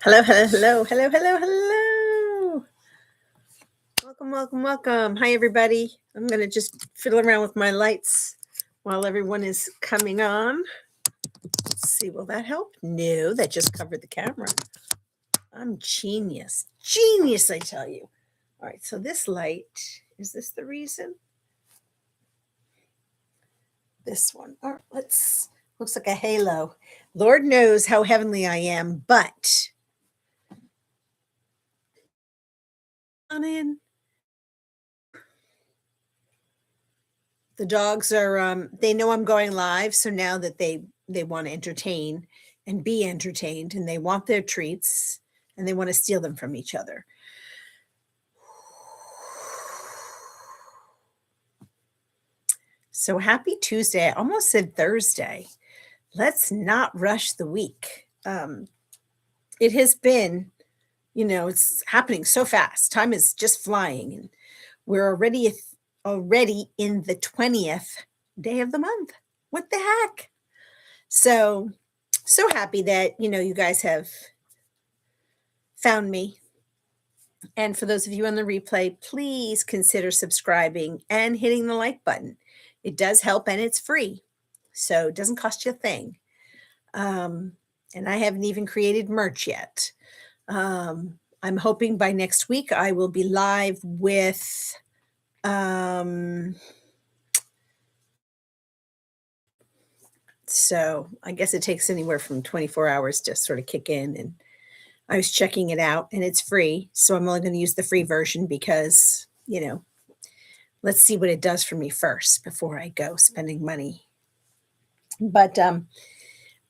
Hello, hello, hello, hello, hello, hello. Welcome, welcome, welcome. Hi, everybody. I'm going to just fiddle around with my lights while everyone is coming on. Let's see, will that help? No, that just covered the camera. I'm genius. Genius, I tell you. All right, so this light, is this the reason? This one. All right, looks like a halo. Lord knows how heavenly I am, but on in. The dogs are they know I'm going live, so now that they want to entertain and be entertained, and they want their treats, and they want to steal them from each other. So happy Tuesday. I almost said Thursday. Let's not rush the week. It has been, it's happening so fast. Time is just flying, and we're already in the 20th day of the month. What the heck? So happy that, you guys have found me. And for those of you on the replay, please consider subscribing and hitting the like button. It does help and it's free. So it doesn't cost you a thing. And I haven't even created merch yet. I'm hoping by next week I will be live with so I guess it takes anywhere from 24 hours to sort of kick in, and I was checking it out and it's free. So I'm only going to use the free version because, let's see what it does for me first before I go spending money. But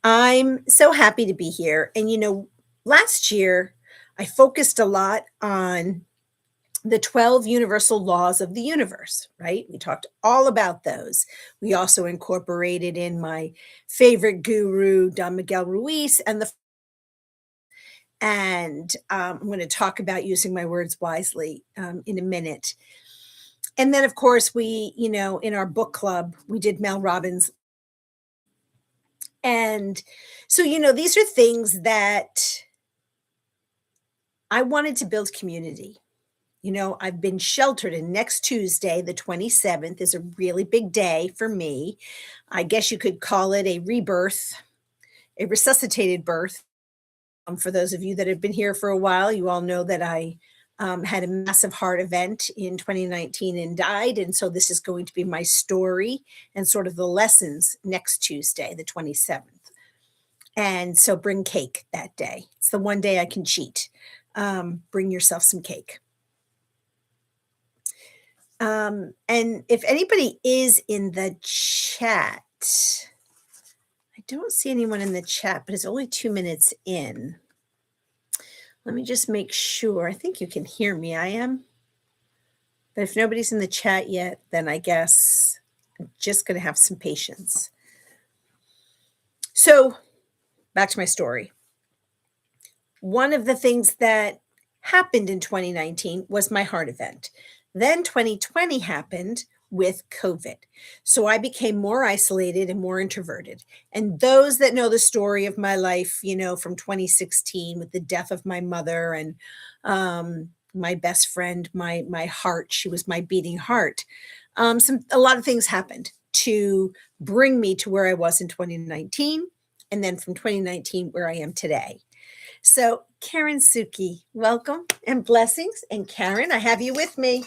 I'm so happy to be here. And, last year I focused a lot on the 12 universal laws of the universe, right? We talked all about those. We also incorporated in my favorite guru, Don Miguel Ruiz, and I'm going to talk about using my words wisely in a minute. And then, of course, we, in our book club, we did Mel Robbins. And so, these are things that I wanted to build community. I've been sheltered, and next Tuesday, the 27th, is a really big day for me. I guess you could call it a rebirth, a resuscitated birth. For those of you that have been here for a while, you all know that I had a massive heart event in 2019 and died. And so this is going to be my story and sort of the lessons next Tuesday, the 27th. And so bring cake that day. It's the one day I can cheat. Bring yourself some cake. And if anybody is in the chat, I don't see anyone in the chat, but it's only 2 minutes in. Let me just make sure. I think you can hear me. I am. But if nobody's in the chat yet, then I guess I'm just going to have some patience. So back to my story. One of the things that happened in 2019 was my heart event. Then 2020 happened with COVID. So I became more isolated and more introverted. And those that know the story of my life, from 2016 with the death of my mother and my best friend, my heart, she was my beating heart. A lot of things happened to bring me to where I was in 2019. And then from 2019, where I am today. So Karen Suki, welcome and blessings. And Karen, I have you with me.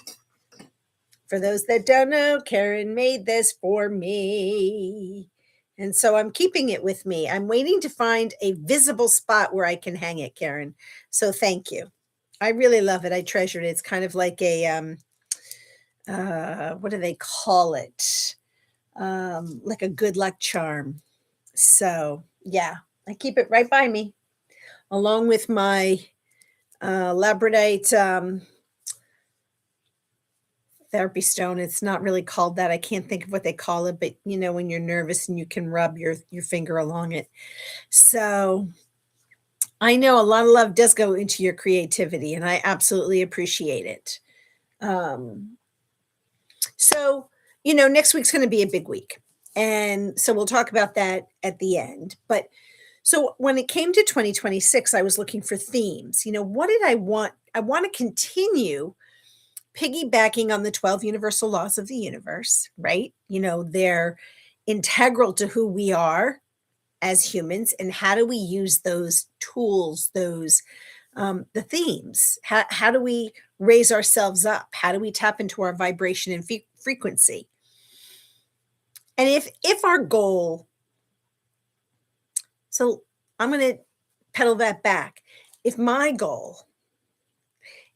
For those that don't know, Karen made this for me. And so I'm keeping it with me. I'm waiting to find a visible spot where I can hang it, Karen. So thank you. I really love it. I treasure it. It's kind of like a, what do they call it? Like a good luck charm. So yeah, I keep it right by me, along with my labradorite therapy stone. It's not really called that. I can't think of what they call it, but when you're nervous and you can rub your finger along it. So I know a lot of love does go into your creativity, and I absolutely appreciate it. So, next week's going to be a big week. And so we'll talk about that at the end. But So when it came to 2026, I was looking for themes. What did I want? I want to continue piggybacking on the 12 universal laws of the universe, right? They're integral to who we are as humans. And how do we use those tools, the themes? How do we raise ourselves up? How do we tap into our vibration and frequency? And if our goal, so I'm going to pedal that back. If my goal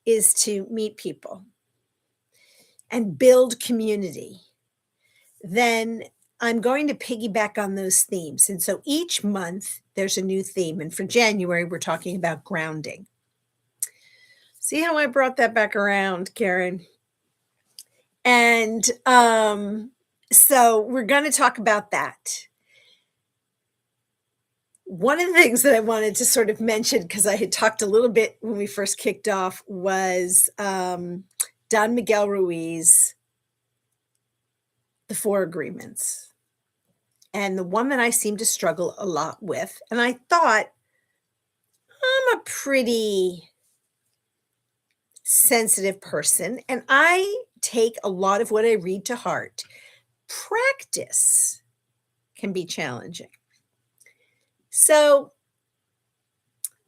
is to meet people and build community, then I'm going to piggyback on those themes. And so each month there's a new theme. And for January, we're talking about grounding. See how I brought that back around, Karen? And so we're going to talk about that. One of the things that I wanted to sort of mention, because I had talked a little bit when we first kicked off, was Don Miguel Ruiz, The Four Agreements. And the one that I seem to struggle a lot with, and I thought, I'm a pretty sensitive person, and I take a lot of what I read to heart. Practice can be challenging. So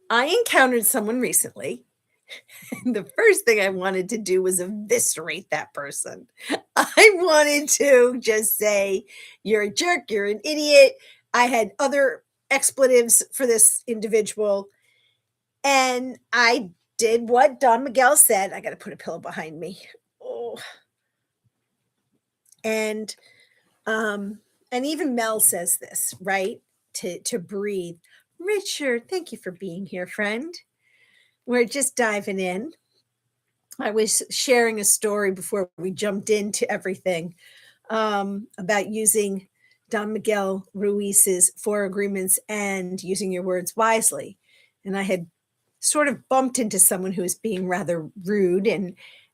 I encountered someone recently, and the first thing I wanted to do was eviscerate that person. I wanted to just say, you're a jerk, you're an idiot. I had other expletives for this individual. And I did what Don Miguel said. I got to put a pillow behind me. Oh. And even Mel says this, right? To breathe. Richard, thank you for being here, friend. We're just diving in. I was sharing a story before we jumped into everything about using Don Miguel Ruiz's Four Agreements and using your words wisely. And I had sort of bumped into someone who was being rather rude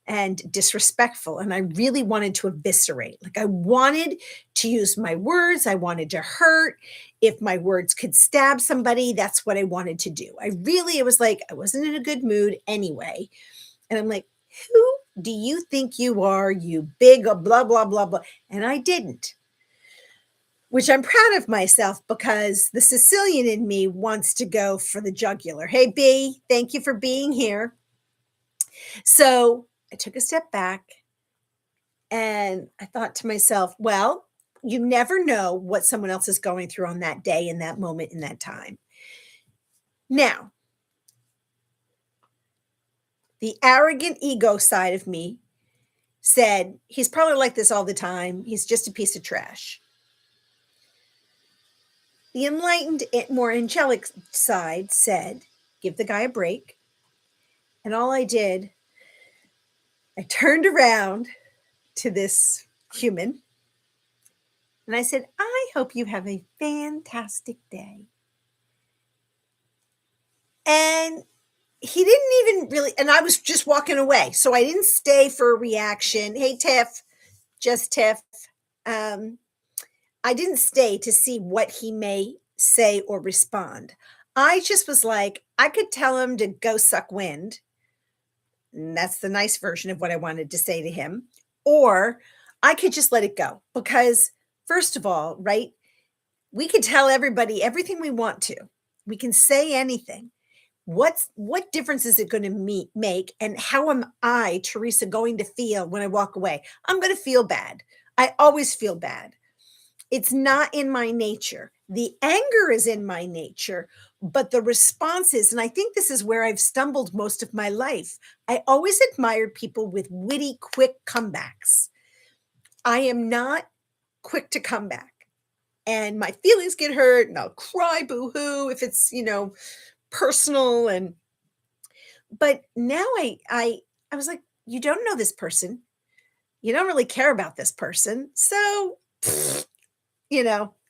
and disrespectful. And I really wanted to eviscerate. Like, I wanted to use my words. I wanted to hurt. If my words could stab somebody, that's what I wanted to do. It was like, I wasn't in a good mood anyway. And I'm like, who do you think you are, you big blah, blah, blah, blah. And I didn't, which I'm proud of myself, because the Sicilian in me wants to go for the jugular. Hey, B, thank you for being here. So I took a step back and I thought to myself, well, you never know what someone else is going through on that day, in that moment, in that time. Now, the arrogant ego side of me said, he's probably like this all the time. He's just a piece of trash. The enlightened, more angelic side said, give the guy a break. And all I did, I turned around to this human and I said, I hope you have a fantastic day. And he didn't even really, and I was just walking away. So I didn't stay for a reaction. Hey, Tiff, just Tiff. I didn't stay to see what he may say or respond. I just was like, I could tell him to go suck wind. And that's the nice version of what I wanted to say to him. Or I could just let it go. Because first of all, right, we could tell everybody everything we want to. We can say anything. What difference is it going to make? And how am I, Teresa, going to feel when I walk away? I'm going to feel bad. I always feel bad. It's not in my nature. The anger is in my nature, but the responses, and I think this is where I've stumbled most of my life. I always admired people with witty, quick comebacks. I am not quick to come back. And my feelings get hurt and I'll cry boo-hoo if it's, personal. But now I was like, you don't know this person. You don't really care about this person. So,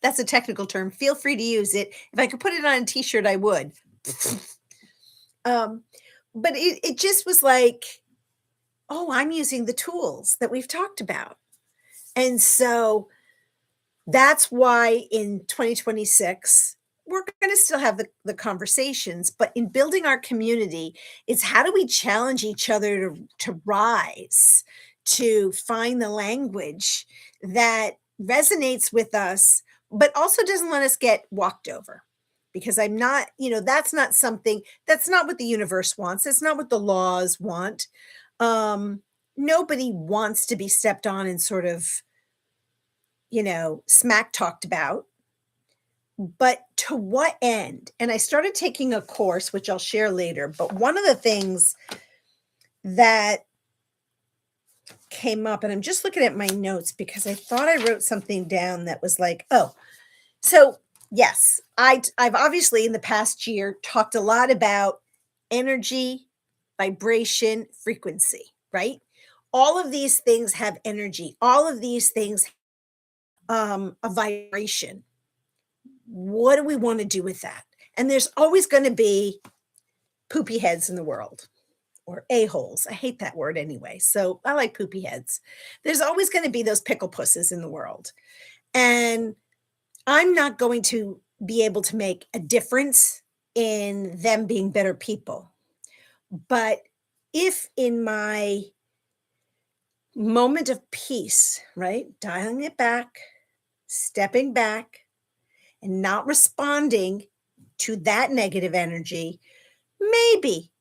that's a technical term. Feel free to use it. If I could put it on a t-shirt, I would. But it just was like, oh, I'm using the tools that we've talked about. And so that's why in 2026, we're going to still have the conversations, but in building our community, it's how do we challenge each other to rise, to find the language that resonates with us, but also doesn't let us get walked over. Because I'm not, that's not something, that's not what the universe wants. That's not what the laws want. Um, Nobody wants to be stepped on and sort of, smack talked about. But to what end? And I started taking a course, which I'll share later. But one of the things that came up, and I'm just looking at my notes because I thought I wrote something down that was like, oh, so yes, I've obviously in the past year talked a lot about energy, vibration, frequency, right? All of these things have energy. All of these things a vibration. What do we want to do with that? And there's always going to be poopy heads in the world, or a-holes. I hate that word anyway. So I like poopy heads. There's always going to be those pickle pusses in the world. And I'm not going to be able to make a difference in them being better people. But if in my moment of peace, right, dialing it back, stepping back, and not responding to that negative energy, maybe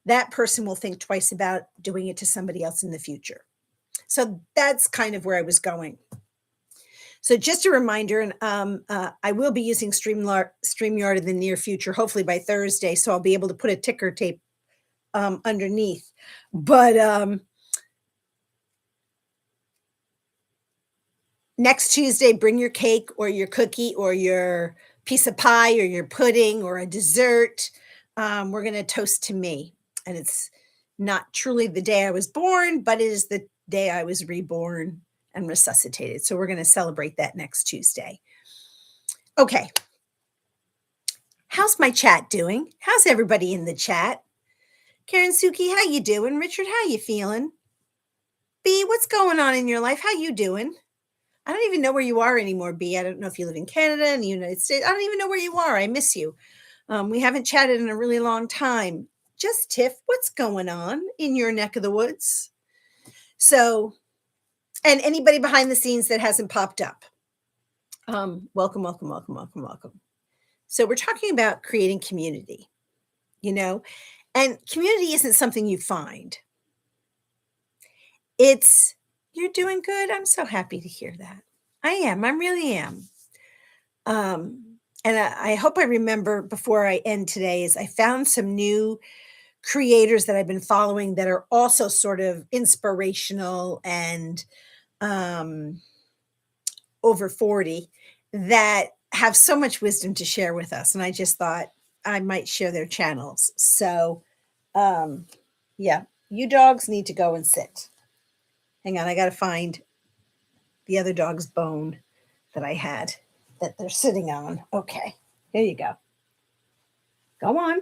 that person will think twice about doing it to somebody else in the future. So that's kind of where I was going. So just a reminder, and I will be using StreamYard in the near future, hopefully by Thursday, so I'll be able to put a ticker tape underneath. But next Tuesday, bring your cake or your cookie or your piece of pie or your pudding or a dessert. We're going to toast to me. And it's not truly the day I was born, but it is the day I was reborn and resuscitated. So we're going to celebrate that next Tuesday. Okay. How's my chat doing? How's everybody in the chat? Karen Suki, how you doing? Richard, how you feeling? B, what's going on in your life? How you doing? I don't even know where you are anymore, B. I don't know if you live in Canada, in the United States. I don't even know where you are. I miss you. We haven't chatted in a really long time. Just Tiff, what's going on in your neck of the woods? So, and anybody behind the scenes that hasn't popped up, welcome. So we're talking about creating community, and community isn't something you find. It's, you're doing good. I'm so happy to hear that. I really am. And I hope I remember before I end today is I found some new creators that I've been following that are also sort of inspirational and over 40 that have so much wisdom to share with us. And I just thought I might share their channels. So yeah, you dogs need to go and sit. Hang on, I got to find the other dog's bone that I had that they're sitting on. Okay, here you go. Go on.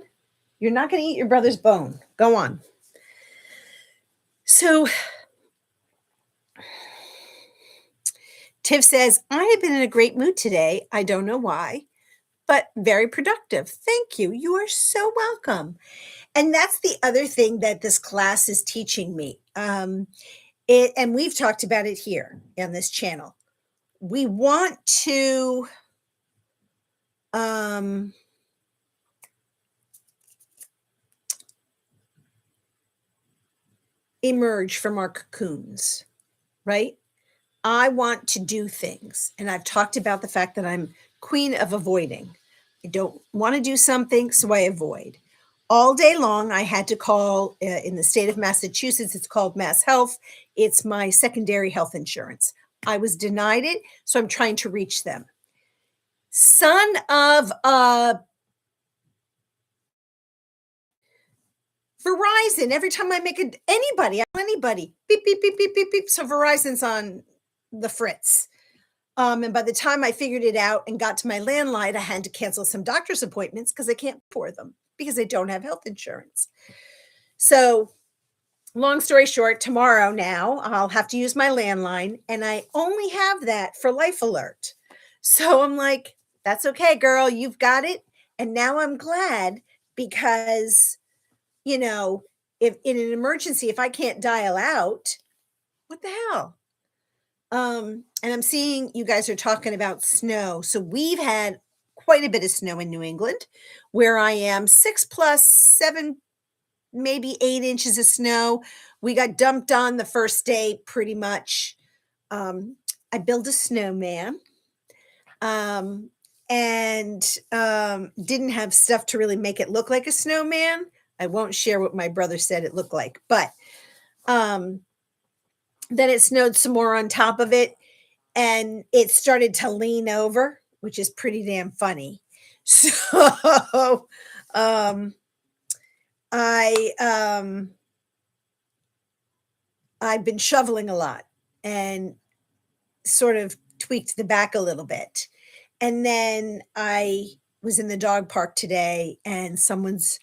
You're not going to eat your brother's bone. Go on. So Tiff says, I have been in a great mood today. I don't know why, but very productive. Thank you. You are so welcome. And that's the other thing that this class is teaching me. And we've talked about it here on this channel. We want to emerge from our cocoons, right? I want to do things. And I've talked about the fact that I'm queen of avoiding. I don't want to do something, so I avoid. All day long, I had to call in the state of Massachusetts. It's called Mass Health. It's my secondary health insurance. I was denied it, so I'm trying to reach them. Son of a Verizon. Every time I make anybody, beep, beep, beep, beep, beep, beep. So Verizon's on the fritz. And by the time I figured it out and got to my landline, I had to cancel some doctor's appointments because I can't afford them because I don't have health insurance. So long story short, tomorrow now I'll have to use my landline, and I only have that for Life Alert. So I'm like, that's okay, girl, you've got it. And now I'm glad because, you know, if in an emergency, if I can't dial out, what the hell? And I'm seeing you guys are talking about snow. So we've had quite a bit of snow in New England where I am 6 plus 7, maybe 8 inches of snow. We got dumped on the first day pretty much. Um, I built a snowman um, and didn't have stuff to really make it look like a snowman. I won't share what my brother said it looked like, but um, then it snowed some more on top of it and it started to lean over, which is pretty damn funny. So um, I I've been shoveling a lot and sort of tweaked the back a little bit. And then I was in the dog park today and someone's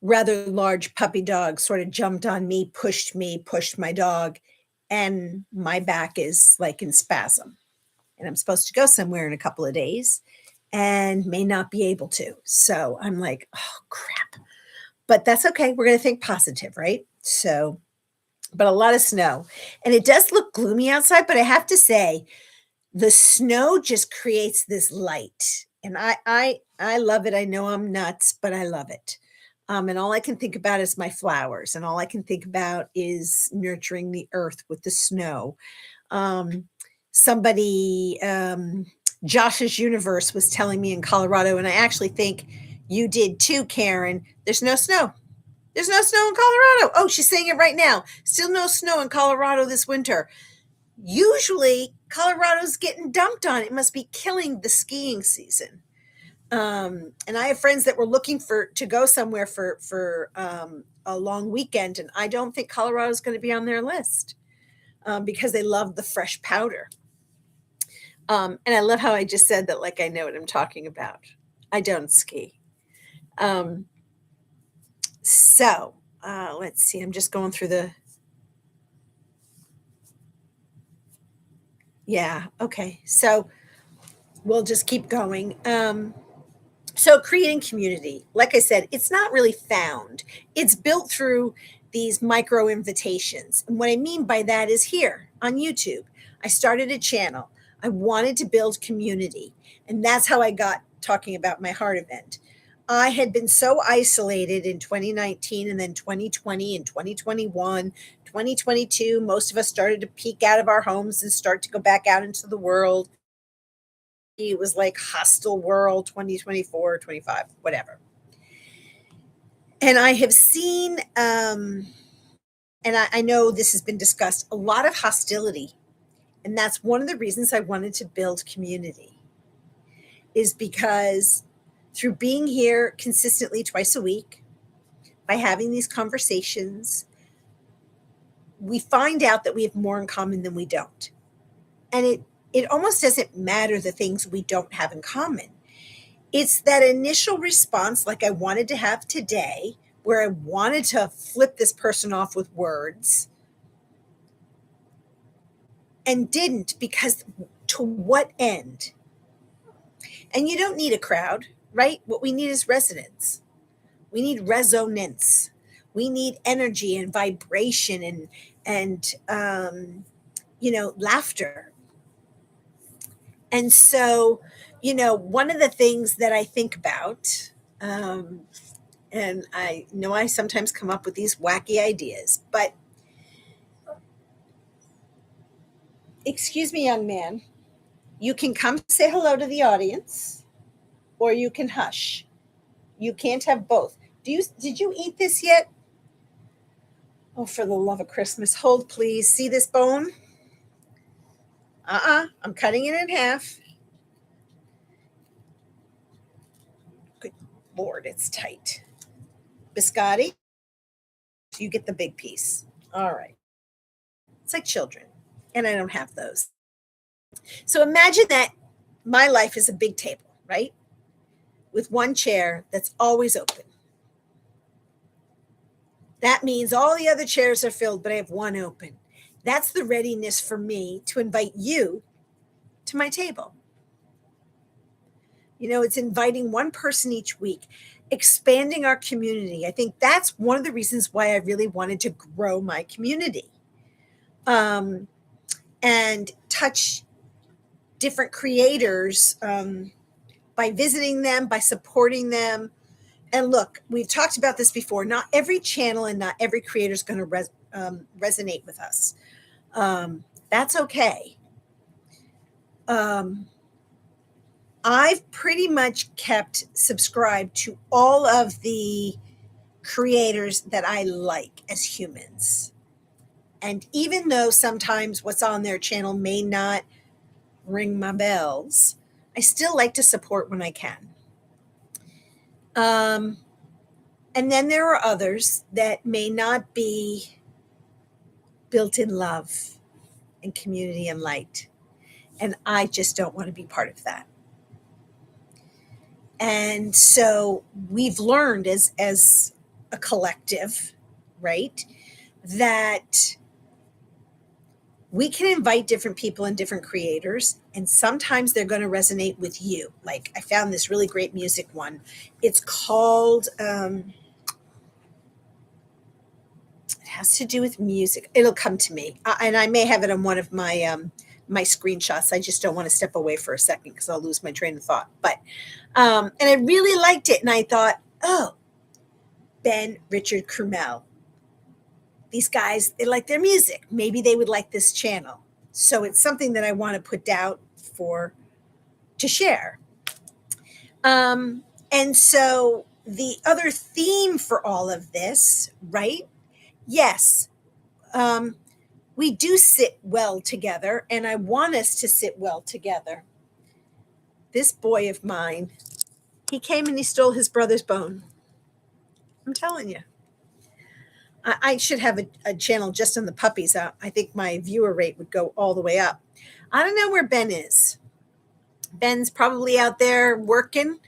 rather large puppy dog sort of jumped on me, pushed my dog, and my back is like in spasm. And I'm supposed to go somewhere in a couple of days and may not be able to. So I'm like, oh, crap. But that's okay. We're going to think positive, right? So, but a lot of snow. And it does look gloomy outside, but I have to say, the snow just creates this light. And I love it. I know I'm nuts, but I love it. And all I can think about is my flowers, and all I can think about is nurturing the earth with the snow. Um, somebody, Josh's Universe was telling me in Colorado, and I actually think you did too, Karen. There's no snow. There's no snow in Colorado. Oh, she's saying it right now. Still no snow in Colorado this winter. Usually, Colorado's getting dumped on. It must be killing the skiing season. And I have friends that were looking for to go somewhere for a long weekend, and I don't think Colorado's going to be on their list because they love the fresh powder. And I love how I just said that like I know what I'm talking about. I don't ski. Um, so let's see. I'm just going through the. Yeah. Okay. So we'll just keep going. So creating community, like I said, it's not really found. It's built through these micro invitations. And what I mean by that is here on YouTube. I started a channel. I wanted to build community. And that's how I got talking about my heart event. I had been so isolated in 2019 and then 2020 and 2021, 2022. Most of us started to peek out of our homes and start to go back out into the world. It was like hostile world 2024, 25, whatever. And I have seen, and I know this has been discussed, a lot of hostility. And that's one of the reasons I wanted to build community, is because through being here consistently twice a week, by having these conversations, we find out that we have more in common than we don't. And it almost doesn't matter the things we don't have in common. It's that initial response, like I wanted to have today, where I wanted to flip this person off with words and didn't, because to what end? And you don't need a crowd, right? What we need is resonance. We need resonance. We need energy and vibration and laughter. And so, one of the things that I think about, and I know I sometimes come up with these wacky ideas, but excuse me, young man, you can come say hello to the audience or you can hush. You can't have both. Did you eat this yet? Oh, for the love of Christmas, hold please. See this bone? I'm cutting it in half. Good Lord, it's tight. Biscotti, you get the big piece. All right. It's like children, and I don't have those. So imagine that my life is a big table, right? With one chair that's always open. That means all the other chairs are filled, but I have one open. That's the readiness for me to invite you to my table. It's inviting one person each week, expanding our community. I think that's one of the reasons why I really wanted to grow my community, and touch different creators, by visiting them, by supporting them. And look, we've talked about this before. Not every channel and not every creator is going to resonate with us. That's okay. I've pretty much kept subscribed to all of the creators that I like as humans. And even though sometimes what's on their channel may not ring my bells, I still like to support when I can. And then there are others that may not be built in love and community and light. And I just don't want to be part of that. And so we've learned as a collective, right, that we can invite different people and different creators, and sometimes they're going to resonate with you. Like, I found this really great music one. It's called, it has to do with music. It'll come to me. And I may have it on one of my my screenshots. I just don't want to step away for a second because I'll lose my train of thought. But and I really liked it, and I thought, oh, Ben, Richard, Krumel, these guys, they like their music. Maybe they would like this channel. So it's something that I want to put out to share. And so the other theme for all of this, right? Yes, we do sit well together, and I want us to sit well together. This boy of mine, he came and he stole his brother's bone. I'm telling you. I should have a channel just on the puppies. I think my viewer rate would go all the way up. I don't know where Ben is. Ben's probably out there working,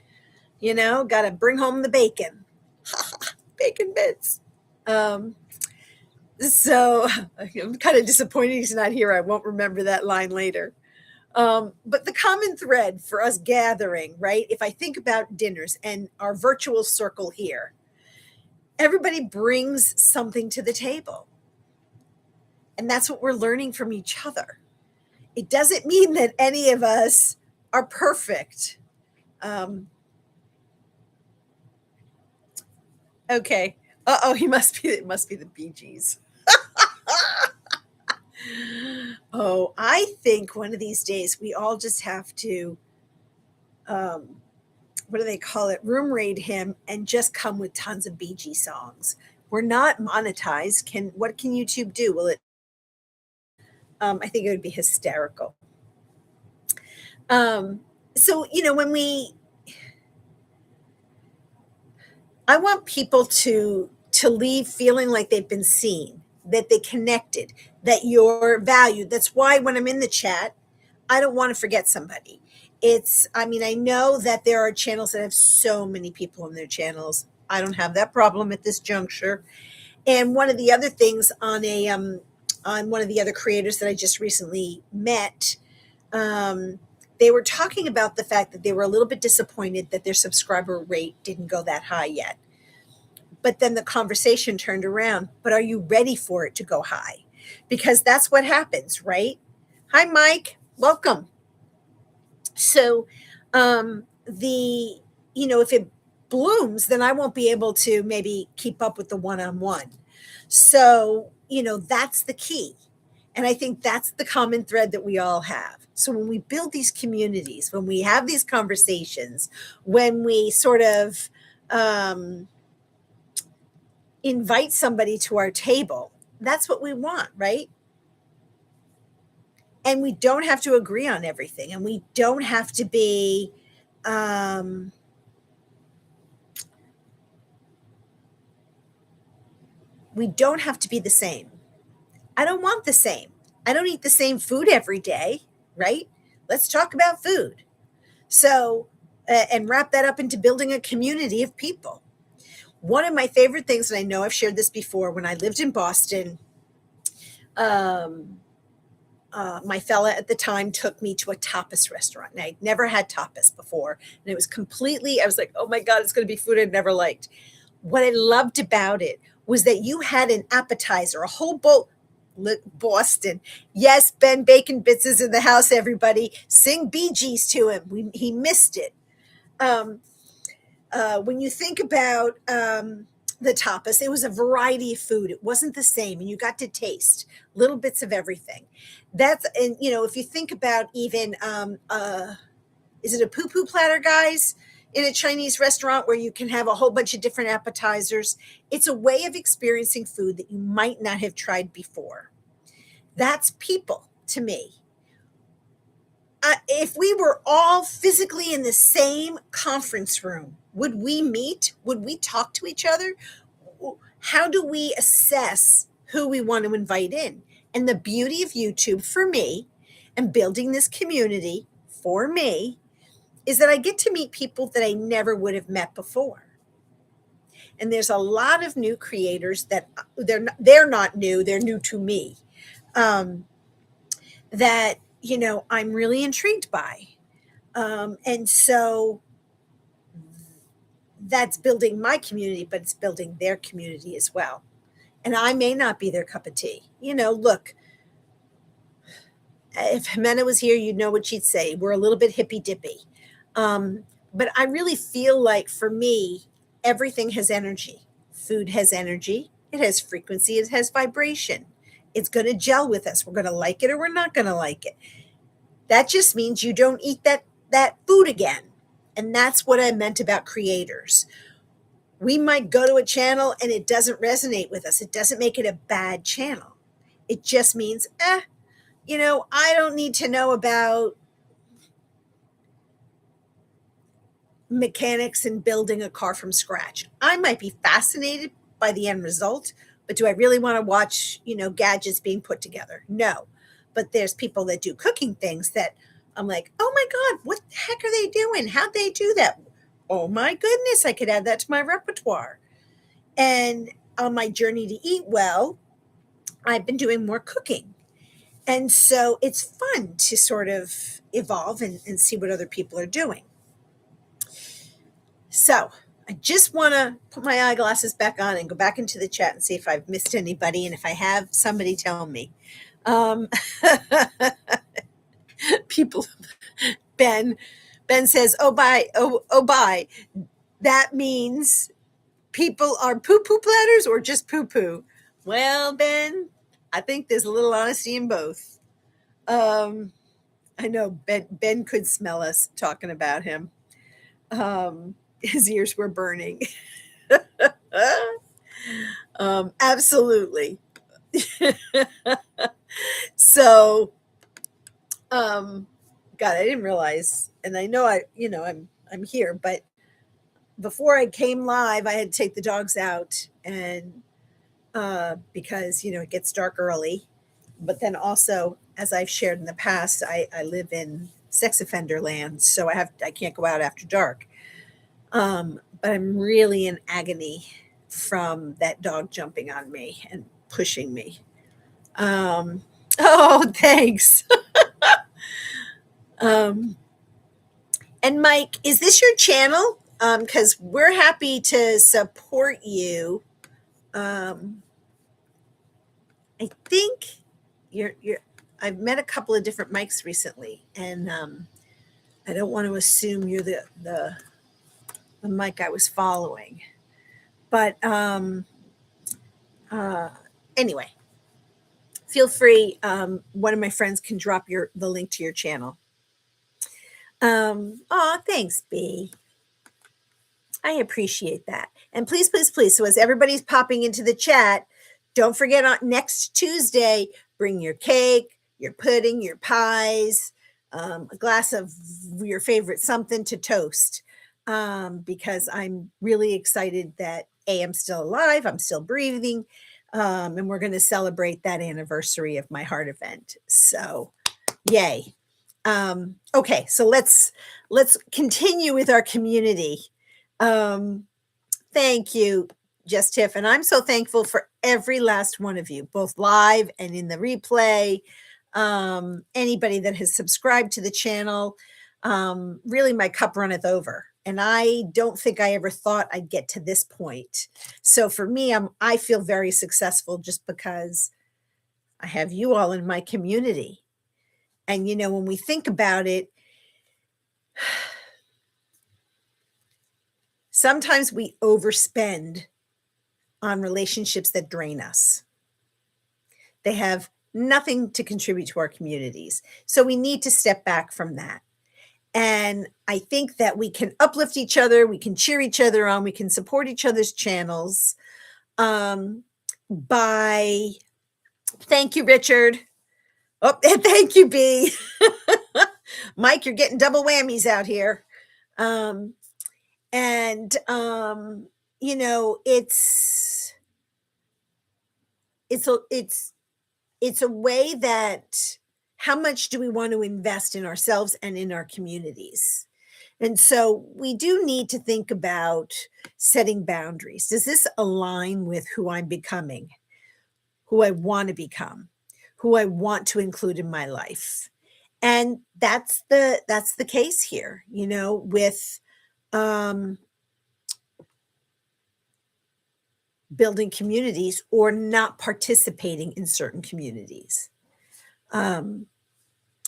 got to bring home the bacon. Bacon bits. So I'm kind of disappointed he's not here. I won't remember that line later. But the common thread for us gathering, right? If I think about dinners and our virtual circle here, everybody brings something to the table. And that's what we're learning from each other. It doesn't mean that any of us are perfect. Okay. It must be the Bee Gees. Oh, I think one of these days we all just have to, what do they call it? Room raid him and just come with tons of Bee Gees songs. We're not monetized. What can YouTube do? Will it? I think it would be hysterical. So I want people to leave feeling like they've been seen, that they connected, that you're valued. That's why when I'm in the chat, I don't want to forget somebody. I know that there are channels that have so many people on their channels. I don't have that problem at this juncture. And one of the other things on one of the other creators that I just recently met, they were talking about the fact that they were a little bit disappointed that their subscriber rate didn't go that high yet. But then the conversation turned around. But are you ready for it to go high? Because that's what happens, right? Hi, Mike. Welcome. So if it blooms, then I won't be able to maybe keep up with the one-on-one. So, that's the key. And I think that's the common thread that we all have. So when we build these communities, when we have these conversations, when we sort of invite somebody to our table, that's what we want, right? And we don't have to agree on everything. And we don't have to be the same. I don't want the same. I don't eat the same food every day, right? Let's talk about food. So, and wrap that up into building a community of people. One of my favorite things, and I know I've shared this before, when I lived in Boston, my fella at the time took me to a tapas restaurant. And I'd never had tapas before. And it was completely, I was like, oh my God, it's going to be food I'd never liked. What I loved about it was that you had an appetizer, a whole bowl. Boston. Yes, Ben Bacon Bits is in the house, everybody. Sing Bee Gees to him. He missed it. Um, when you think about the tapas, it was a variety of food. It wasn't the same, and you got to taste little bits of everything. That's and if you think about even is it a poo poo platter, guys? In a Chinese restaurant where you can have a whole bunch of different appetizers. It's a way of experiencing food that you might not have tried before. That's people to me. If we were all physically in the same conference room, would we meet? Would we talk to each other? How do we assess who we want to invite in? And the beauty of YouTube for me and building this community for me is that I get to meet people that I never would have met before. And there's a lot of new creators that they're not new, they're new to me. That I'm really intrigued by. And so that's building my community, but it's building their community as well. And I may not be their cup of tea. Look, if Jimena was here, you'd know what she'd say. We're a little bit hippy dippy. But I really feel like for me, everything has energy. Food has energy. It has frequency. It has vibration. It's going to gel with us. We're going to like it or we're not going to like it. That just means you don't eat that food again. And that's what I meant about creators. We might go to a channel and it doesn't resonate with us. It doesn't make it a bad channel. It just means, I don't need to know about mechanics and building a car from scratch. I might be fascinated by the end result, but do I really want to watch, gadgets being put together? No. But there's people that do cooking things that I'm like, oh my God, what the heck are they doing? How'd they do that? Oh my goodness, I could add that to my repertoire. And on my journey to eat well, I've been doing more cooking. And so it's fun to sort of evolve and see what other people are doing. So I just want to put my eyeglasses back on and go back into the chat and see if I've missed anybody. And if I have, somebody tell me. People, Ben says, oh, bye. That means people are poo-poo platters or just poo-poo? Well, Ben, I think there's a little honesty in both. I know Ben could smell us talking about him. His ears were burning. Absolutely. So, God, I didn't realize, and I know I'm here, but before I came live, I had to take the dogs out and because it gets dark early. But then also, as I've shared in the past, I live in sex offender land, so I can't go out after dark. But I'm really in agony from that dog jumping on me and pushing me. Oh, thanks. And Mike, is this your channel? Because we're happy to support you. I think you're. I've met a couple of different Mikes recently, and I don't want to assume you're the Mike I was following. But anyway, feel free. One of my friends can drop the link to your channel. Thanks, B. I appreciate that. And please, please, please. So as everybody's popping into the chat, don't forget on next Tuesday, bring your cake, your pudding, your pies, a glass of your favorite something to toast. Because I'm really excited that I'm still alive, I'm still breathing, and we're going to celebrate that anniversary of my heart event. So, yay. Okay, so let's continue with our community. Thank you, Just Tiff, and I'm so thankful for every last one of you, both live and in the replay. Anybody that has subscribed to the channel. Really, my cup runneth over. And I don't think I ever thought I'd get to this point. So for me, I feel very successful just because I have you all in my community. And when we think about it, sometimes we overspend on relationships that drain us. They have nothing to contribute to our communities. So we need to step back from that. And I think that we can uplift each other, we can cheer each other on, we can support each other's channels by, thank you, Richard. Oh, and thank you, B. Mike, you're getting double whammies out here. And it's a way that how much do we want to invest in ourselves and in our communities? And so we do need to think about setting boundaries. Does this align with who I'm becoming, who I want to become, who I want to include in my life? And that's the case here, with building communities or not participating in certain communities.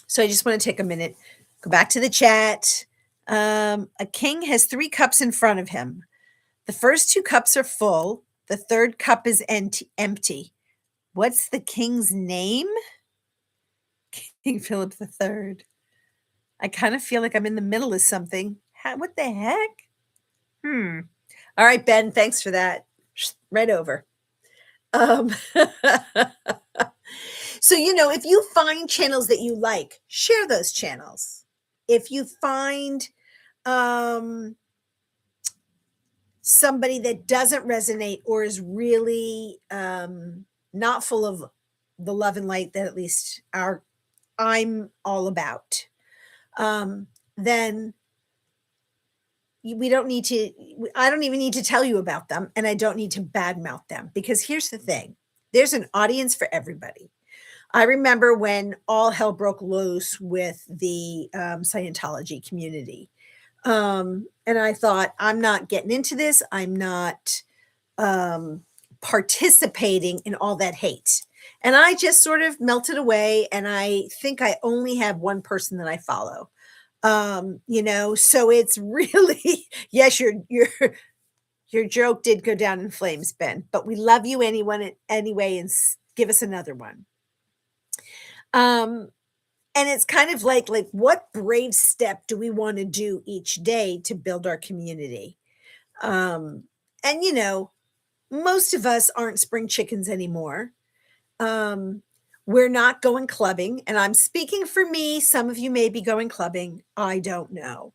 So I just want to take a minute, go back to the chat. A king has 3 cups in front of him. The first 2 cups are full. The third cup is empty. What's the king's name? King Philip III. I kind of feel like I'm in the middle of something. What the heck? All right, Ben, thanks for that. Right over. So, if you find channels that you like, share those channels. If you find somebody that doesn't resonate or is really not full of the love and light that at least I'm all about, then we don't need to, I don't even need to tell you about them, and I don't need to badmouth them, because here's the thing. There's an audience for everybody. I remember when all hell broke loose with the Scientology community. And I thought, I'm not getting into this. I'm not participating in all that hate. And I just sort of melted away. And I think I only have one person that I follow. So it's really, yes, your joke did go down in flames, Ben, but we love you anyway, and give us another one. And it's kind of like what brave step do we want to do each day to build our community? And most of us aren't spring chickens anymore. We're not going clubbing, and I'm speaking for me. Some of you may be going clubbing. I don't know.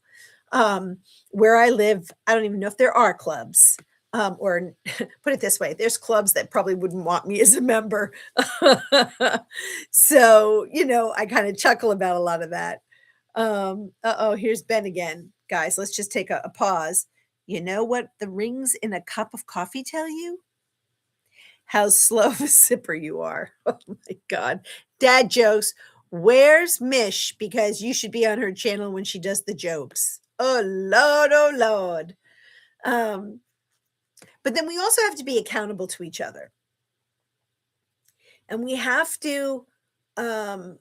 Where I live, I don't even know if there are clubs. Or put it this way, there's clubs that probably wouldn't want me as a member. So, I kind of chuckle about a lot of that. Here's Ben again. Guys, let's just take a pause. You know what the rings in a cup of coffee tell you? How slow of a sipper you are. Oh my God. Dad jokes. Where's Mish? Because you should be on her channel when she does the jokes. Oh Lord, oh Lord. But then we also have to be accountable to each other. And we have to, don't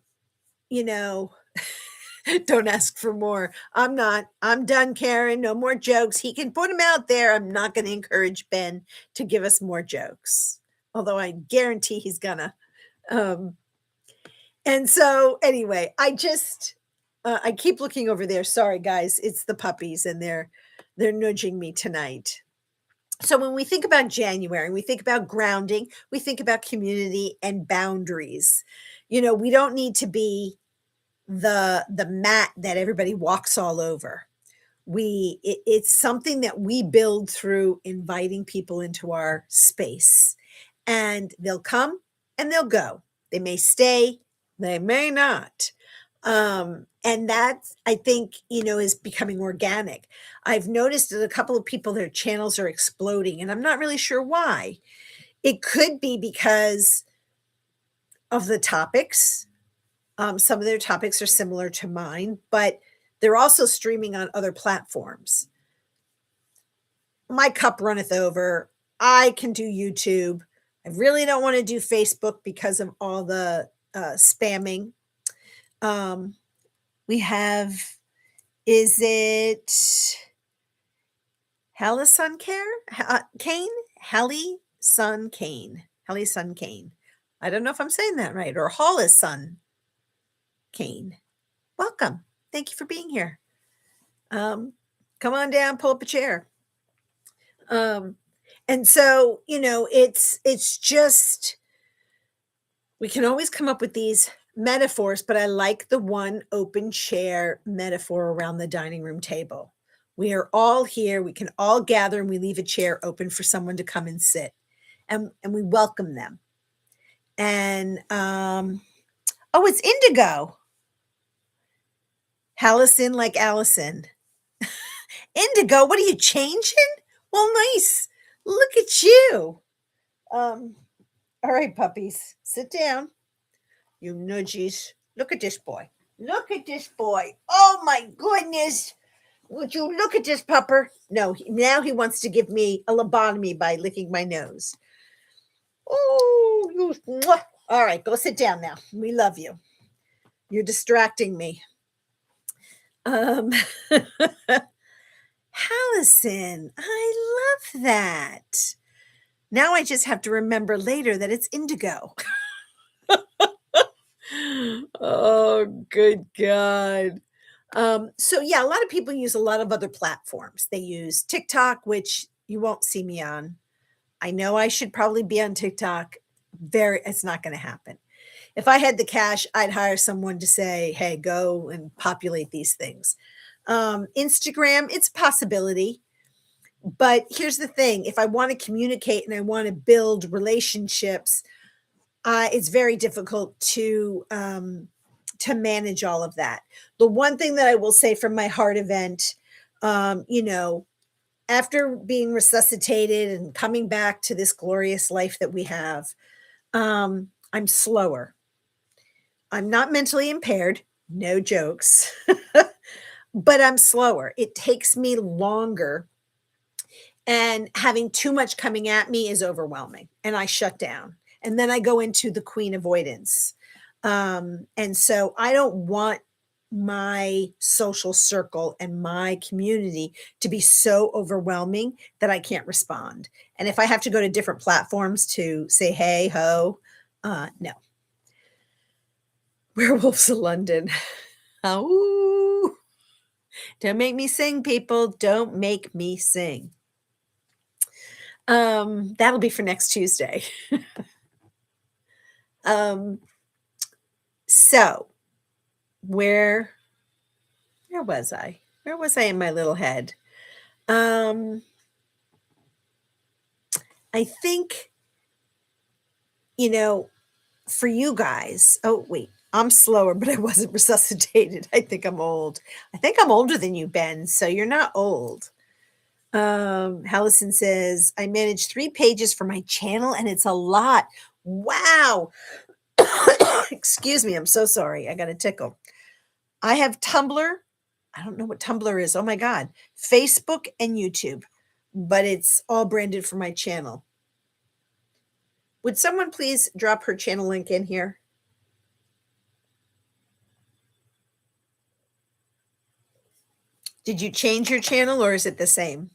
ask for more. I'm done, Karen. No more jokes. He can put them out there. I'm not going to encourage Ben to give us more jokes, although I guarantee he's gonna. And so anyway, I keep looking over there. Sorry, guys. It's the puppies, and they're nudging me tonight. So when we think about January, we think about grounding, we think about community and boundaries. We don't need to be the mat that everybody walks all over. It's something that we build through inviting people into our space, and they'll come and they'll go. They may stay, they may not. And that, I think, is becoming organic. I've noticed that a couple of people, their channels are exploding, and I'm not really sure why. It could be because of the topics. Some of their topics are similar to mine, but they're also streaming on other platforms. My cup runneth over. I can do YouTube. I really don't want to do Facebook because of all the spamming. Um, we have, is it Halle Sun Care? Kane? Halle Sun Kane. Halle Sun Kane. I don't know if I'm saying that right, or Hollis Sun Kane. Welcome. Thank you for being here. Come on down, pull up a chair. And so, it's just we can always come up with these metaphors, but I like the one open chair metaphor around the dining room table. We are all here, we can all gather and we leave a chair open for someone to come and sit. And we welcome them. And oh, it's indigo. Allison like Allison. Indigo, what are you changing? Well, nice. Look at you. All right, puppies, sit down. You nudgies. Look at this boy. Look at this boy. Oh my goodness. Would you look at this pupper? No, now he wants to give me a lobotomy by licking my nose. Oh, you. Mwah. All right, go sit down now. We love you. You're distracting me. Allison, I love that. Now I just have to remember later that it's indigo. Oh, good God. So yeah, a lot of people use a lot of other platforms. They use TikTok, which you won't see me on. I know I should probably be on TikTok. It's not going to happen. If I had the cash, I'd hire someone to say, hey, go and populate these things. Instagram, it's a possibility. But here's the thing. If I want to communicate and I want to build relationships, it's very difficult to manage all of that. The one thing that I will say from my heart event, after being resuscitated and coming back to this glorious life that we have, I'm slower. I'm not mentally impaired, no jokes, but I'm slower. It takes me longer. And having too much coming at me is overwhelming. And I shut down. And then I go into the queen avoidance. And so I don't want my social circle and my community to be so overwhelming that I can't respond. And if I have to go to different platforms to say, hey, ho, no. Werewolves of London. Oh, don't make me sing, people. Don't make me sing. That'll be for next Tuesday. So where was I? Where was I in my little head? I think, for you guys, oh, wait, I'm slower, but I wasn't resuscitated. I think I'm old. I think I'm older than you, Ben. So you're not old. Hallison says, I manage 3 pages for my channel and it's a lot. Wow. Excuse me. I'm so sorry. I got a tickle. I have Tumblr. I don't know what Tumblr is. Oh my God. Facebook and YouTube, but it's all branded for my channel. Would someone please drop her channel link in here? Did you change your channel or is it the same?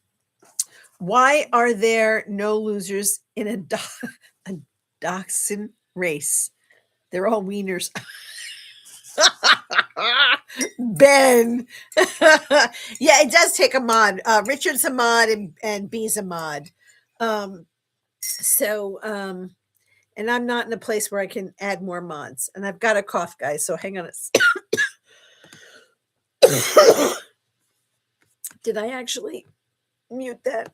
Why are there no losers in a dachshund race? They're all wieners. Ben. Yeah, it does take a mod. Richard's a mod and B's a mod. And I'm not in a place where I can add more mods. And I've got a cough, guys, so hang on Did I actually mute that?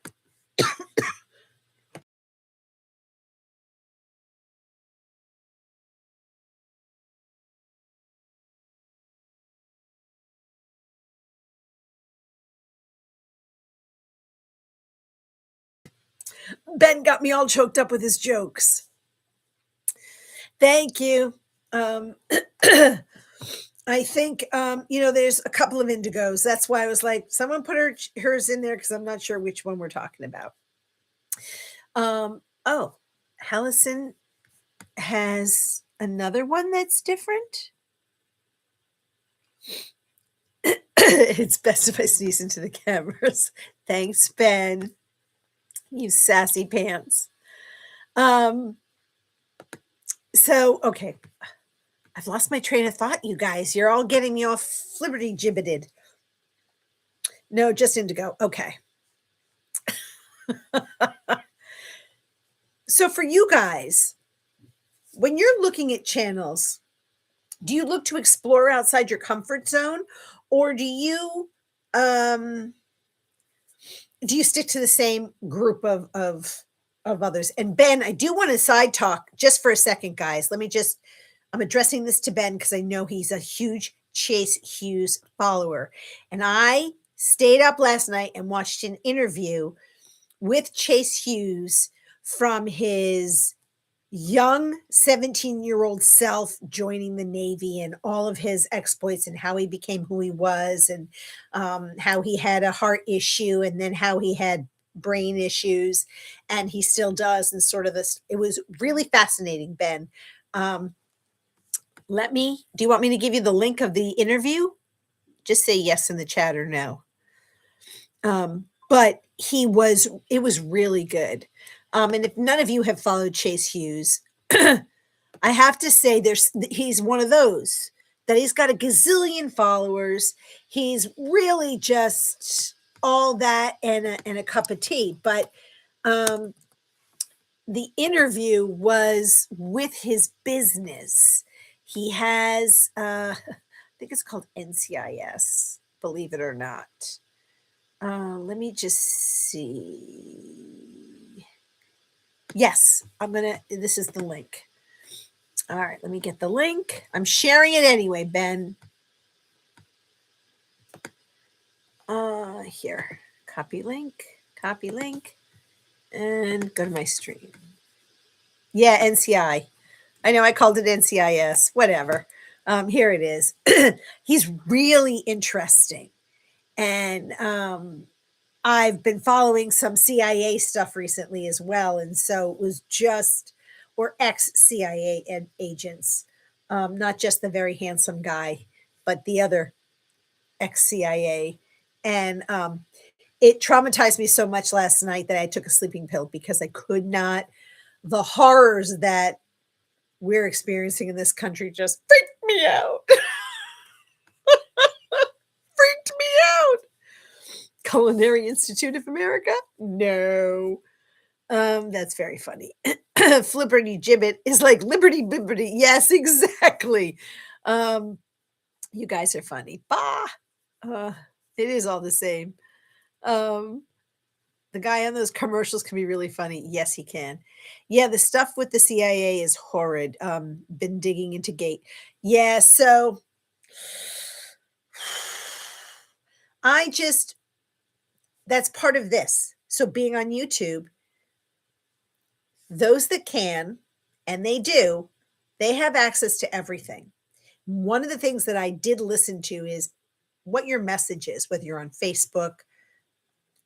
Ben got me all choked up with his jokes. Thank you. I think, there's a couple of indigos. That's why I was like, someone put hers in there because I'm not sure which one we're talking about. Oh, Hallison has another one that's different. It's best if I sneeze into the cameras. Thanks, Ben. You sassy pants. Um, okay. I've lost my train of thought, you guys. You're all getting me all flibberty gibbeted. No, just indigo. Okay. So for you guys, when you're looking at channels, do you look to explore outside your comfort zone, or do you stick to the same group of others? And Ben, I do want to side talk just for a second, guys. I'm addressing this to Ben because I know he's a huge Chase Hughes follower. And I stayed up last night and watched an interview with Chase Hughes from his young 17-year-old self joining the Navy and all of his exploits and how he became who he was, and how he had a heart issue and then how he had brain issues and he still does, and sort of this. It was really fascinating, Ben. Do you want me to give you the link of the interview? Just say yes in the chat or no. But it was really good. And if none of you have followed Chase Hughes, I have to say he's one of those that he's got a gazillion followers. He's really just all that and a cup of tea. But the interview was with his business. He has, I think it's called NCIS, believe it or not. Let me just see. Yes, this is the link. All right, let me get the link. I'm sharing it anyway, Ben. Here, copy link, and go to my stream. Yeah, NCI. I know I called it NCIS, whatever. Here it is. He's really interesting. And I've been following some CIA stuff recently as well. And so it was or ex-CIA agents, not just the very handsome guy, but the other ex-CIA. And it traumatized me so much last night that I took a sleeping pill because I could not, the horrors that we're experiencing in this country just freaked me out. Freaked me out. Culinary Institute of America? No. That's very funny. Flipperty gibbet is like liberty bibbity. Yes, exactly. You guys are funny. Bah. It is all the same. The guy on those commercials can be really funny. Yes, he can. Yeah, the stuff with the CIA is horrid. Been digging into Gate. Yeah, so that's part of this. So being on YouTube, those that can, and they do, they have access to everything. One of the things that I did listen to is what your message is, whether you're on Facebook,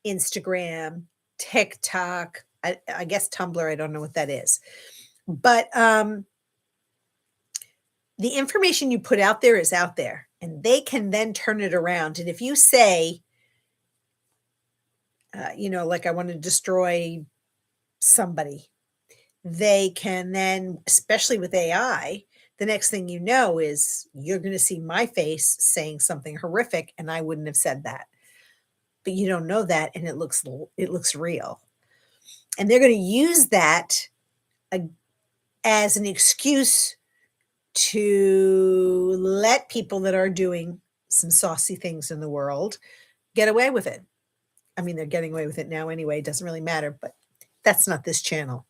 Instagram, TikTok, I guess Tumblr, I don't know what that is. But the information you put out there is out there, and they can then turn it around. And if you say, like I want to destroy somebody, they can then, especially with AI, the next thing you know is you're going to see my face saying something horrific, and I wouldn't have said that. But you don't know that, and it looks real. And they're going to use that as an excuse to let people that are doing some saucy things in the world get away with it. I mean, they're getting away with it now anyway. It doesn't really matter, but that's not this channel.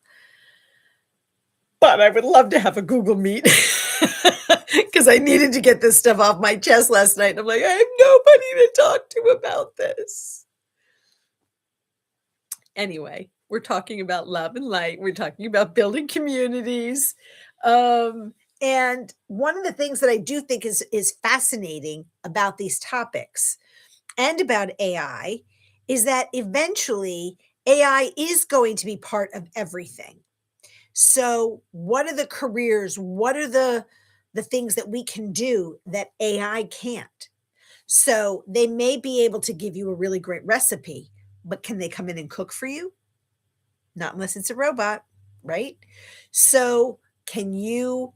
But I would love to have a Google Meet because I needed to get this stuff off my chest last night. And I'm like, I have nobody to talk to about this. Anyway, we're talking about love and light. We're talking about building communities. And one of the things that I do think is fascinating about these topics and about AI is that eventually AI is going to be part of everything. So, what are the careers? What are the things that we can do that AI can't? So, they may be able to give you a really great recipe, but can they come in and cook for you? Not unless it's a robot, right? So, can you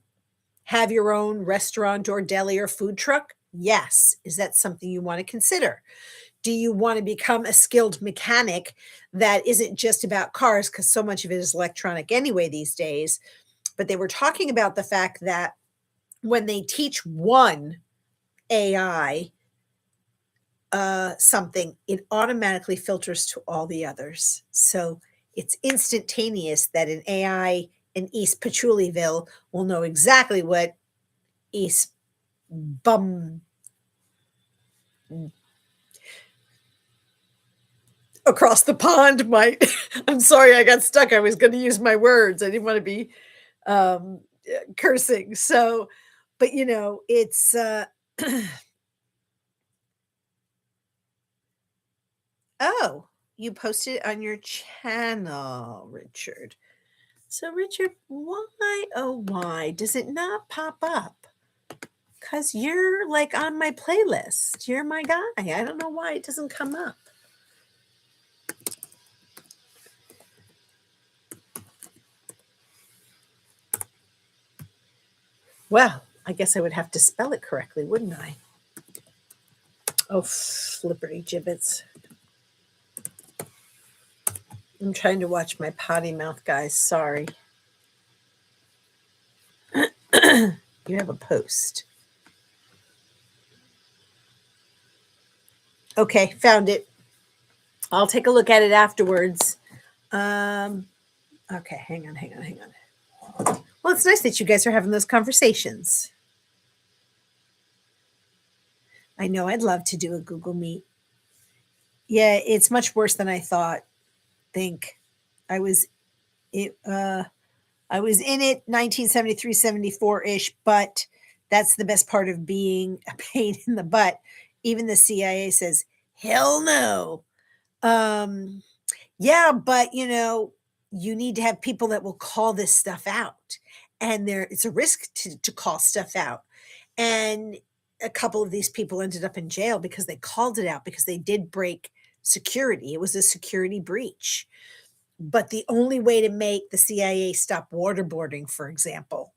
have your own restaurant or deli or food truck? Yes. Is that something you want to consider? Do you want to become a skilled mechanic that isn't just about cars? Because so much of it is electronic anyway these days. But they were talking about the fact that when they teach one AI something, it automatically filters to all the others. So it's instantaneous that an AI in East Patchouliville will know exactly what East Bum across the pond might. I'm sorry, I got stuck. I was going to use my words. I didn't want to be cursing. So, but it's oh, you posted it on your channel, Richard. So, Richard, why, oh, why does it not pop up? Because you're like on my playlist. You're my guy. I don't know why it doesn't come up. Well, I guess I would have to spell it correctly, wouldn't I? Oh, flipperty gibbets. I'm trying to watch my potty mouth, guys. Sorry. You have a post. Okay, found it. I'll take a look at it afterwards. Um, okay, hang on, hang on, hang on. Well, it's nice that you guys are having those conversations. I know I'd love to do a Google Meet. Yeah, it's much worse than I thought. Think I was it I was in it 1973, 74-ish, but that's the best part of being a pain in the butt. Even the CIA says, hell no. Um, yeah, but you need to have people that will call this stuff out. And it's a risk to call stuff out. And a couple of these people ended up in jail because they called it out because they did break security. It was a security breach. But the only way to make the CIA stop waterboarding, for example,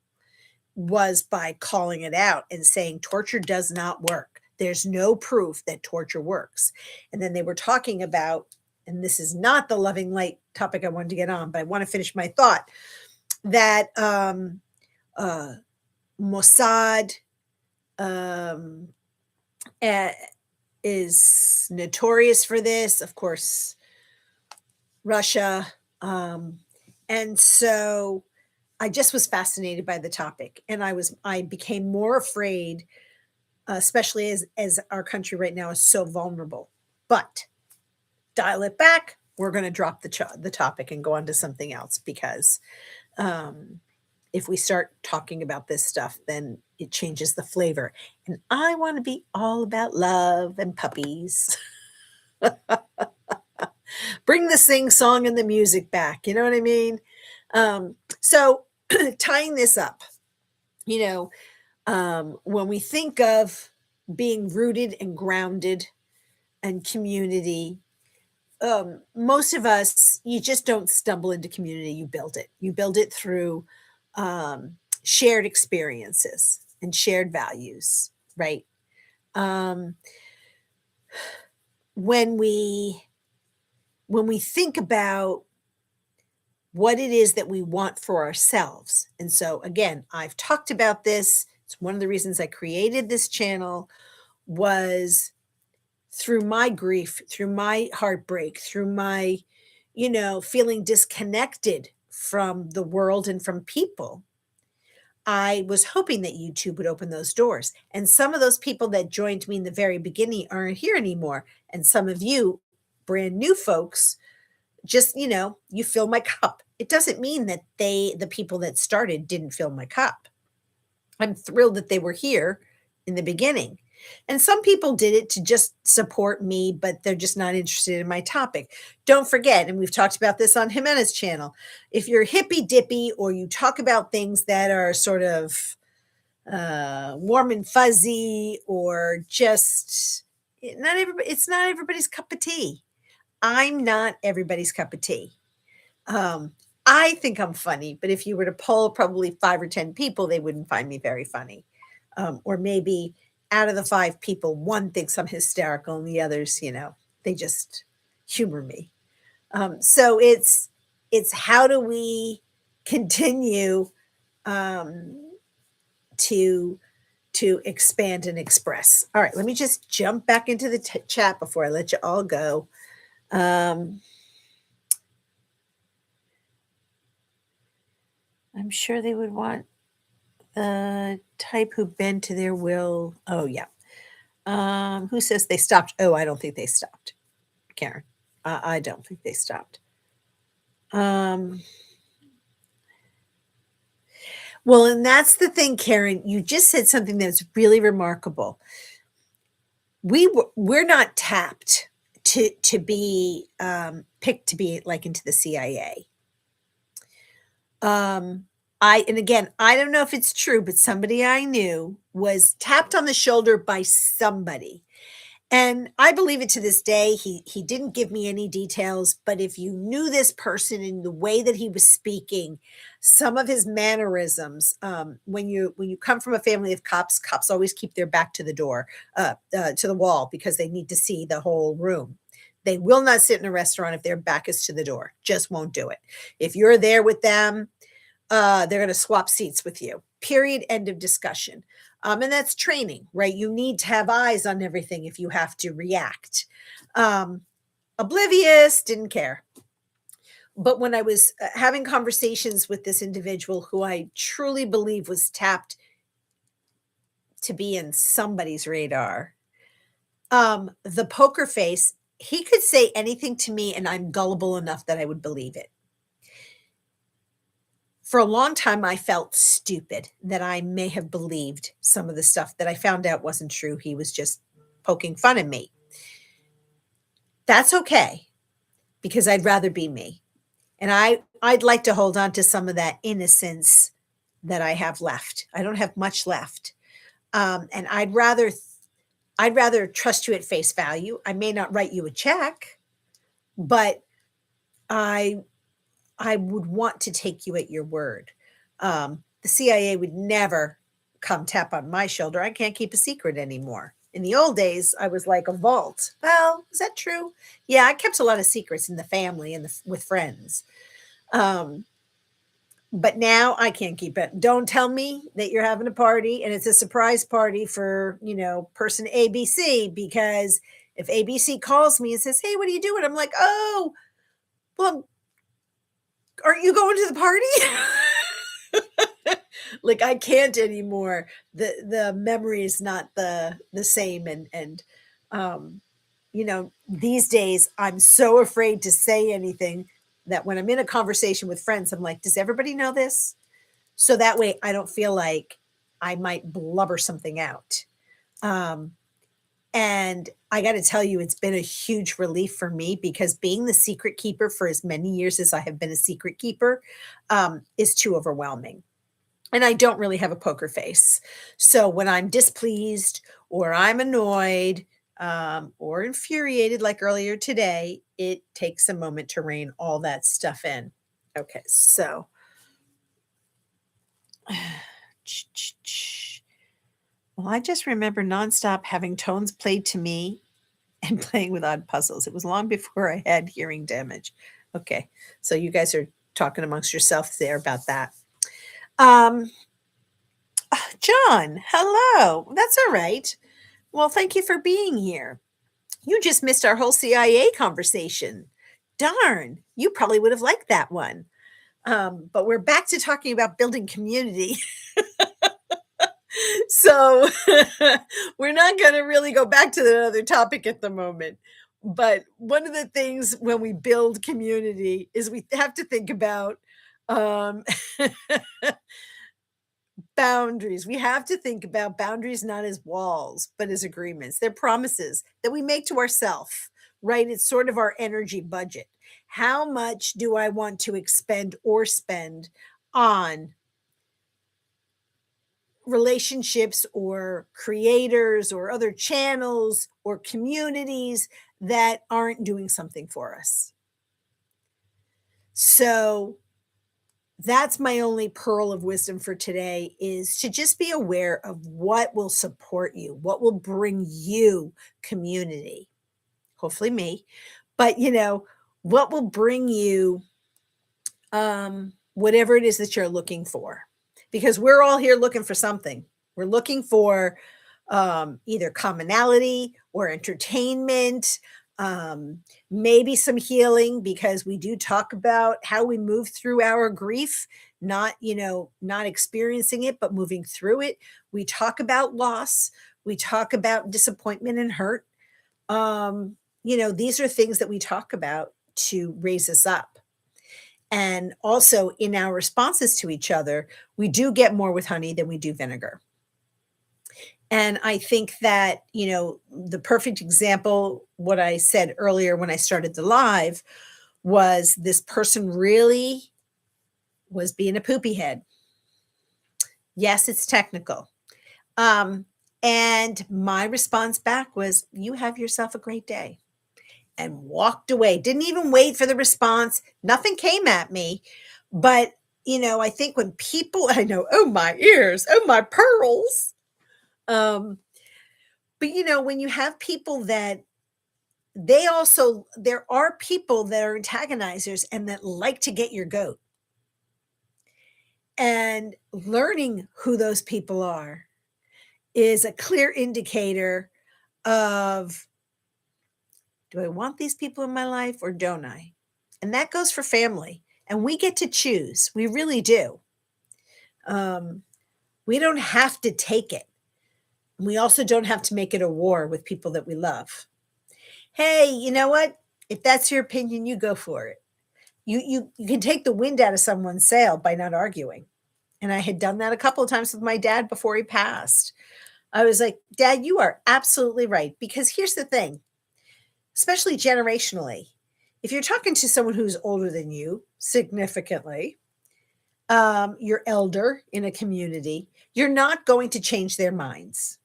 was by calling it out and saying torture does not work. There's no proof that torture works. And then they were talking about, and this is not the loving light topic I wanted to get on, but I want to finish my thought that uh, Mossad um, eh, is notorious for this. Of course, Russia. Um, and so I just was fascinated by the topic, and I became more afraid, especially as our country right now is so vulnerable. But dial it back. We're going to drop the topic and go on to something else because um, if we start talking about this stuff, then it changes the flavor. And I want to be all about love and puppies. Bring the sing song and the music back. You know what I mean? So tying this up, you know, when we think of being rooted and grounded and community, most of us, you just don't stumble into community, you build it. You build it through shared experiences and shared values, right? Um, when we when we think about what it is that we want for ourselves. And so again, I've talked about this. It's one of the reasons I created this channel was through my grief, through my heartbreak, through my, feeling disconnected from the world and from people. I was hoping that YouTube would open those doors. And some of those people that joined me in the very beginning aren't here anymore. And some of you, brand new folks, just, you fill my cup. It doesn't mean that the people that started didn't fill my cup. I'm thrilled that they were here in the beginning. And some people did it to just support me, but they're just not interested in my topic. Don't forget, and we've talked about this on Jimena's channel, if you're hippy dippy or you talk about things that are sort of warm and fuzzy or just not everybody, it's not everybody's cup of tea. I'm not everybody's cup of tea. Um, I think I'm funny, but if you were to poll probably 5 or 10 people, they wouldn't find me very funny. Or maybe out of the 5 people, one thinks I'm hysterical and the others, they just humor me. So it's how do we continue um, to expand and express. All right, let me just jump back into the chat before I let you all go. I'm sure they would want the type who bend to their will. Oh, yeah. Who says they stopped? Oh, I don't think they stopped, Karen. I don't think they stopped. Well, and that's the thing, Karen. You just said something that's really remarkable. We're not tapped to be picked to be like into the CIA. And again, I don't know if it's true, but somebody I knew was tapped on the shoulder by somebody. And I believe it to this day. He didn't give me any details, but if you knew this person in the way that he was speaking, some of his mannerisms, when you come from a family of cops, cops always keep their back to the door, to the wall, because they need to see the whole room. They will not sit in a restaurant if their back is to the door. Just won't do it. If you're there with them, they're going to swap seats with you. Period. End of discussion. And that's training, right? You need to have eyes on everything if you have to react. Oblivious, didn't care. But when I was having conversations with this individual who I truly believe was tapped to be in somebody's radar, the poker face, he could say anything to me and I'm gullible enough that I would believe it. For a long time, I felt stupid that I may have believed some of the stuff that I found out wasn't true. He was just poking fun at me. That's okay, because I'd rather be me. And I'd like to hold on to some of that innocence that I have left. I don't have much left. And I'd rather trust you at face value. I may not write you a check, but I would want to take you at your word. The CIA would never come tap on my shoulder. I can't keep a secret anymore. In the old days, I was like a vault. Well, is that true? Yeah, I kept a lot of secrets in the family and with friends. But now I can't keep it. Don't tell me that you're having a party and it's a surprise party for, person ABC, because if ABC calls me and says, "Hey, what are you doing?" I'm like, "Oh, well, aren't you going to the party?" Like, I can't anymore. The memory is not the same. And these days I'm so afraid to say anything that when I'm in a conversation with friends, I'm like, does everybody know this? So that way I don't feel like I might blubber something out. And I got to tell you, it's been a huge relief for me, because being the secret keeper for as many years as I have been a secret keeper is too overwhelming. And I don't really have a poker face. So when I'm displeased or I'm annoyed or infuriated, like earlier today, it takes a moment to rein all that stuff in. Okay, so. Well, I just remember nonstop having tones played to me and playing with odd puzzles. It was long before I had hearing damage. Okay, so you guys are talking amongst yourselves there about that. John, hello. That's all right. Well, thank you for being here. You just missed our whole CIA conversation. Darn, you probably would have liked that one. But we're back to talking about building community. So we're not going to really go back to that other topic at the moment. But one of the things when we build community is we have to think about Boundaries. We have to think about boundaries not as walls, but as agreements. They're promises that we make to ourselves, right? It's sort of our energy budget. How much do I want to expend or spend on relationships or creators or other channels or communities that aren't doing something for us? So that's my only pearl of wisdom for today, is to just be aware of what will support you, what will bring you community, hopefully me, but what will bring you whatever it is that you're looking for, because we're all here looking for something. We're looking for either commonality or entertainment, um, maybe some healing, because we do talk about how we move through our grief, not, not experiencing it, but moving through it. We talk about loss. We talk about disappointment and hurt. These are things that we talk about to raise us up. And also in our responses to each other, we do get more with honey than we do vinegar. And I think that, the perfect example, what I said earlier when I started the live, was this person really was being a poopy head. Yes, it's technical. And my response back was, "You have yourself a great day," and walked away. Didn't even wait for the response. Nothing came at me. But, I think when people, I know, oh, my ears, oh, my pearls. But, when you have people that there are people that are antagonizers and that like to get your goat. And learning who those people are is a clear indicator of, do I want these people in my life or don't I? And that goes for family. And we get to choose. We really do. We don't have to take it. We also don't have to make it a war with people that we love. Hey, you know what? If that's your opinion, you go for it. You can take the wind out of someone's sail by not arguing. And I had done that a couple of times with my dad before he passed. I was like, "Dad, you are absolutely right." Because here's the thing, especially generationally, if you're talking to someone who's older than you significantly, you're elder in a community, you're not going to change their minds.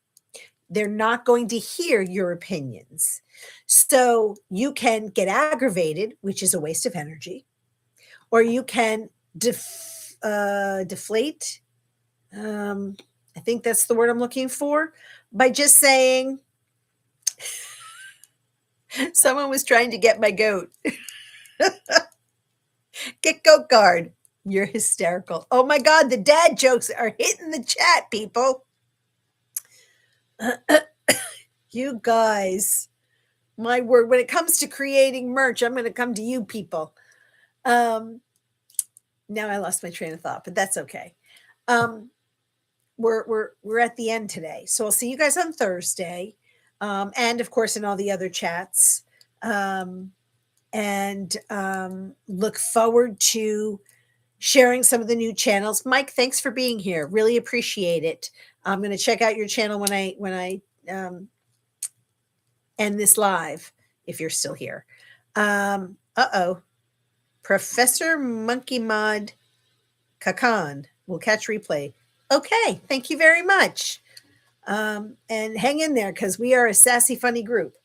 They're not going to hear your opinions. So you can get aggravated, which is a waste of energy, or you can deflate. I think that's the word I'm looking for, by just saying, someone was trying to get my goat. Get goat guard. You're hysterical. Oh my God, the dad jokes are hitting the chat, people. You guys, my word, when it comes to creating merch, I'm going to come to you people. Now I lost my train of thought, but that's okay. We're at the end today, so I'll see you guys on Thursday, and of course in all the other chats. And look forward to sharing some of the new channels. Mike, thanks for being here. Really appreciate it. I'm going to check out your channel when I end this live, if you're still here. Professor Monkey Mod Kakan will catch replay. Okay, thank you very much. And hang in there, because we are a sassy, funny group.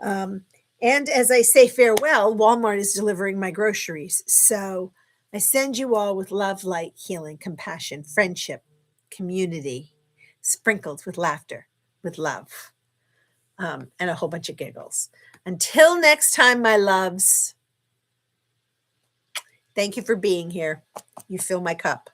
And as I say farewell, Walmart is delivering my groceries. So I send you all with love, light, healing, compassion, friendship, community, sprinkled with laughter, with love, and a whole bunch of giggles. Until next time, my loves, thank you for being here. You fill my cup.